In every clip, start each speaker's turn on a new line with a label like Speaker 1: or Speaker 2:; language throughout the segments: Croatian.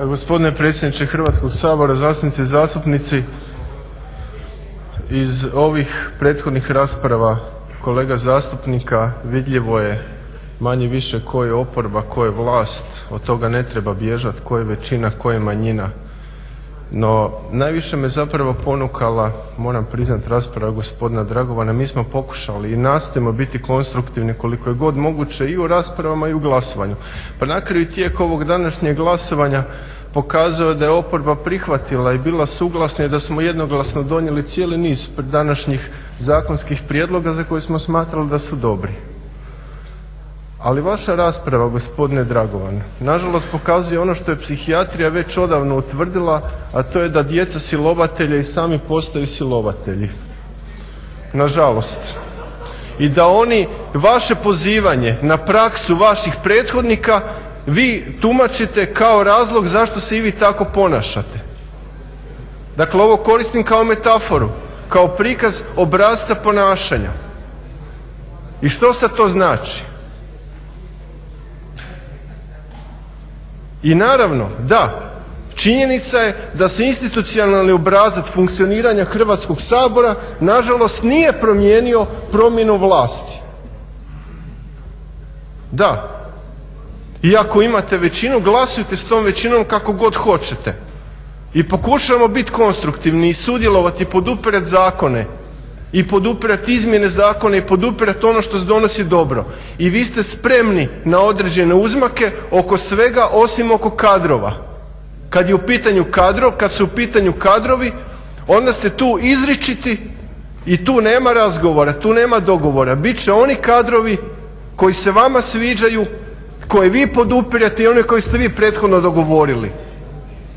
Speaker 1: Gospodine predsjedniče Hrvatskog sabora, zastupnice i zastupnici, iz ovih prethodnih rasprava kolega zastupnika vidljivo je manje-više tko je oporba, tko je vlast, od toga ne treba bježati, tko je većina, tko je manjina. No, najviše me zapravo ponukala, moram priznati, rasprava gospodina Dragovana. Mi smo pokušali i nastojimo biti konstruktivni koliko je god moguće i u raspravama i u glasovanju. Pa na kraju tijek ovog današnjeg glasovanja pokazao da je oporba prihvatila i bila suglasna i da smo jednoglasno donijeli cijeli niz današnjih zakonskih prijedloga za koje smo smatrali da su dobri. Ali vaša rasprava, gospodine Dragovan, nažalost pokazuje ono što je psihijatrija već odavno utvrdila, a to je da djeca silovatelja i sami postaju silovatelji. Nažalost. I da oni vaše pozivanje na praksu vaših prethodnika vi tumačite kao razlog zašto se i vi tako ponašate. Dakle, ovo koristim kao metaforu, kao prikaz obrasca ponašanja. I što sad to znači? I naravno, da, činjenica je da se institucionalni obrazac funkcioniranja Hrvatskog sabora nažalost nije promijenio promjenu vlasti. Da. I ako imate većinu, glasujte s tom većinom kako god hoćete. I pokušajmo biti konstruktivni i sudjelovati i podupirati zakone i podupirati izmjene zakona i podupirati ono što se donosi dobro. I vi ste spremni na određene uzmake oko svega osim oko kadrova. Kad su u pitanju kadrovi, onda ste tu izričiti i tu nema razgovora, tu nema dogovora. Bit će oni kadrovi koji se vama sviđaju, koje vi podupirate i one koje ste vi prethodno dogovorili.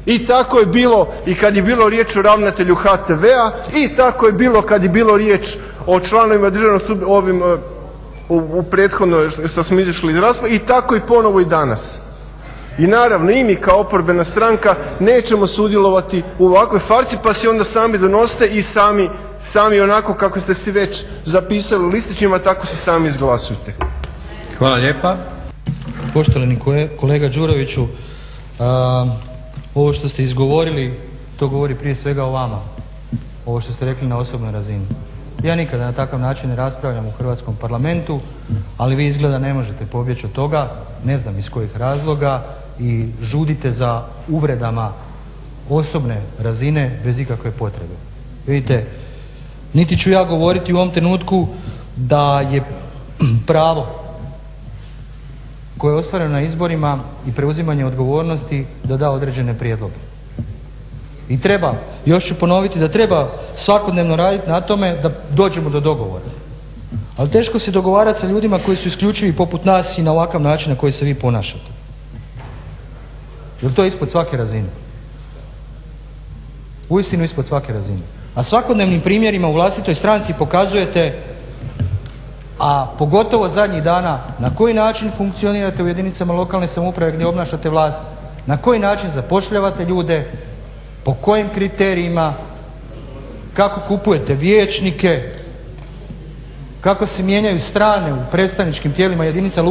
Speaker 1: I tako je bilo i kad je bilo riječ o ravnatelju HTV-a i tako je bilo kad je bilo riječ o članovima Državnog sudbenog u prethodno što smo izašli iz rasprave i tako i ponovo i danas. I naravno i mi kao oporbena stranka nećemo sudjelovati u ovakvoj farsi pa si onda sami donosite i sami onako kako ste si već zapisali u listićima tako si sami izglasujte.
Speaker 2: Hvala lijepa.
Speaker 3: Poštovani kolega Đuroviću, ovo što ste izgovorili, to govori prije svega o vama. Ovo što ste rekli na osobnoj razini. Ja nikada na takav način ne raspravljam u Hrvatskom parlamentu, ali vi izgleda ne možete pobjeći od toga, ne znam iz kojih razloga, i žudite za uvredama osobne razine bez ikakve potrebe. Vidite, niti ću ja govoriti u ovom trenutku da je pravo koje je ostvareno na izborima i preuzimanje odgovornosti da da određene prijedloge. I treba, još ću ponoviti, da treba svakodnevno raditi na tome da dođemo do dogovora. Ali teško se dogovarati sa ljudima koji su isključivi poput nas i na ovakav način na koji se vi ponašate. Jer to je ispod svake razine. Uistinu ispod svake razine. A svakodnevnim primjerima u vlastitoj stranci pokazujete, a pogotovo zadnjih dana, na koji način funkcionirate u jedinicama lokalne samouprave gdje obnašate vlast, na koji način zapošljavate ljude, po kojim kriterijima, kako kupujete vijećnike, kako se mijenjaju strane u predstavničkim tijelima jedinica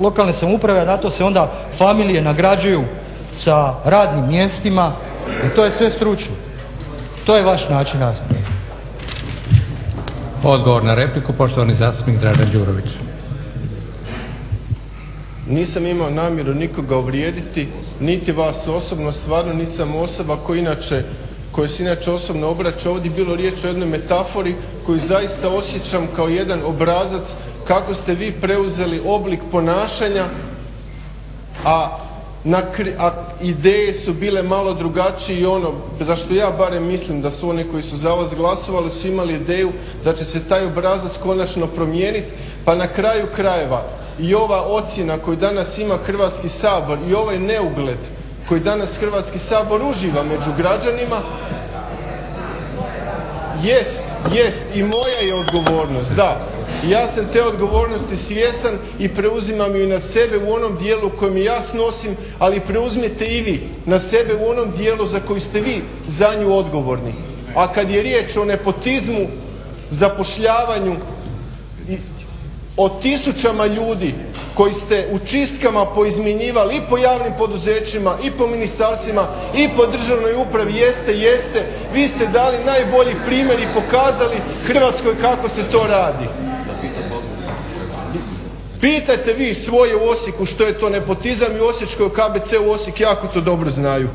Speaker 3: lokalne samouprave, a na to se onda familije nagrađuju sa radnim mjestima i to je sve stručno. To je vaš način rasprave.
Speaker 2: Odgovor na repliku, poštovani zastupnik Dražen Đurović.
Speaker 1: Nisam imao namjeru nikoga uvrijediti, niti vas osobno, stvarno nisam osoba koja se inače osobno obraća. Ovdje je bilo riječ o jednoj metafori koju zaista osjećam kao jedan obrazac kako ste vi preuzeli oblik ponašanja, a ideje su bile malo drugačije i ono za što ja barem mislim da su oni koji su za vas glasovali su imali ideju da će se taj obrazac konačno promijeniti, pa na kraju krajeva i ova ocjena koju danas ima Hrvatski sabor i ovaj neugled koji danas Hrvatski sabor uživa među građanima jest i moja je odgovornost, da. Ja sam te odgovornosti svjestan i preuzimam ju na sebe u onom dijelu kojem ja snosim, ali preuzmite i vi na sebe u onom dijelu za koji ste vi za nju odgovorni. A kad je riječ o nepotizmu, zapošljavanju, o tisućama ljudi koji ste u čistkama poizmjenjivali i po javnim poduzećima i po ministarstvima i po državnoj upravi, jeste, vi ste dali najbolji primjer i pokazali Hrvatskoj kako se to radi. Pitajte vi svoje u Osijeku što je to nepotizam i u osječkoj KBC u Osijek jako to dobro znaju.